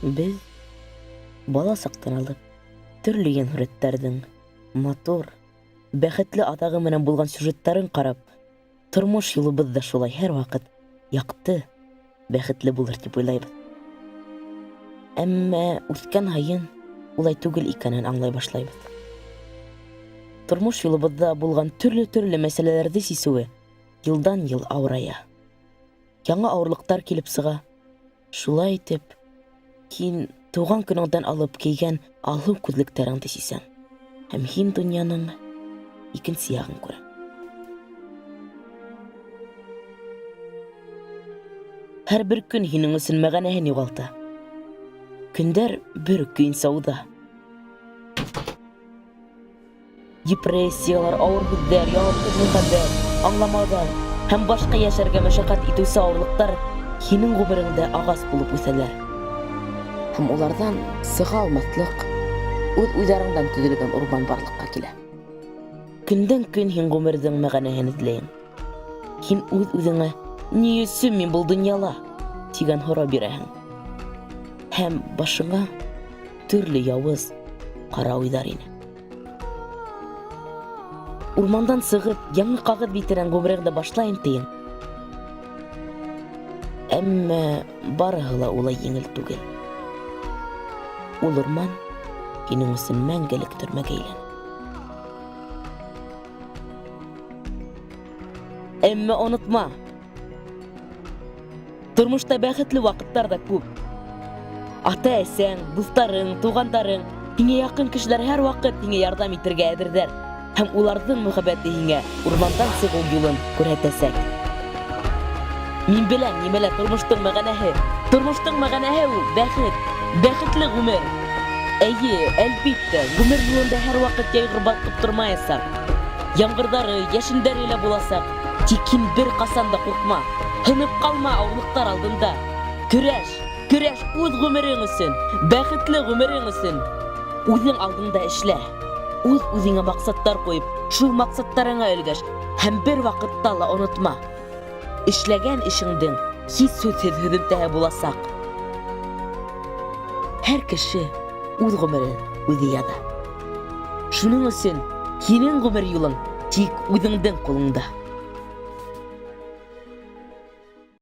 Без бала саҡтан алып төрлөгән һүрәттәрҙең матур, бәхетле атағы менән булған сюжеттарын ҡарап, тормош юлыбыҙ да шулай һәр ваҡыт яҡты, бәхетле булыр тип уйлайбыҙ. Әммә үҫкән һайын улай түгел икәнен аңлай башлайбыҙ. Тормош юлыбыҙҙа булған төрлө мәсьәләләрҙе сисеүе йылдан-йыл ауырая. Яңы ауырлыҡтар килеп сыға. Шулай итеп, һин тыуған көнөңдән алып кейгән алһыу күҙлектәреңде сисәң, һәм һин донъяның икенсе яғын күрә. Һәр бер көн һинең өсөн мәғәнәһен юғалта. Көндәр бер үк көйөнсәүҙә. Депрессиялар, ауыр һүҙҙәр, яуаплы мөхәббәт, аңламауҙар һәм башҡа йәшәргә мәшәҡәт итеүсе ауырлыҡтар һинең ғүмереңдә ағас булып үҫәләр. Һәм уларҙан сыға алмаҫлыҡ, үҙ-үҙәреңдән төҙөлгән урман барлыҡҡа килә. Көндән-көн һин ғүмерҙең мәғәнәһен эҙләйһең. Һин үҙ-үҙеңә «Ни өсөн мин был донъяла?» тигән һорау бирәһең. Һәм башыңа төрлө яуыз, ҡара уйҙар ине. Урмандан сығып, яңы ҡағыҙ битенән ғүмереңде башлайым тиһең. Әммә барыһы ла улай еңел түгел. Ул урман һинең өсөн мәңгелек төрмәгә әйләнә. Әммә онотма, тормошта бәхетле ваҡыттар да күп. Ата-әсәң, дуҫтарың, туғандарың, һиңә яҡын кешеләр һәр ваҡыт һиңә ярҙам итергә әҙерҙәр. Һәм уларҙың мөхәббәте һиңә урмандан сығыу юлын күрһәтәсәк. Мин беләм нимәлә тормоштоң мәғәнәһе. Тормоштоң мәғәнәһе ул бәхет, бәхетле ғүмер. Әйе, әлбиттә, ғүмер юлында һәр ваҡыт йәйғор баҫып тормаясаҡ. Яңғырҙары, йәшендәре лә буласаҡ. Тик һин бер ҡасан да ҡурҡма. Һынып ҡалма ауырлыҡтар алдында. Көрәш, көрәш үҙ ғүмерең өсөн, бәхетле ғүмерең өсөн. Үҙең алдында эшлә. Үҙ-үҙеңә маҡсаттар ҡуйып, шул маҡсаттарыңа өлгәш, һәм бер ваҡытта ла онотма. Эшләгән эшеңдең һис һүҙһеҙ һөҙөмтәһе буласаҡ. Һәр кеше үҙ ғүмерен үҙе яҙа. Шуның өсөн һинең ғүмер юлың тик үҙеңдең ҡулыңда.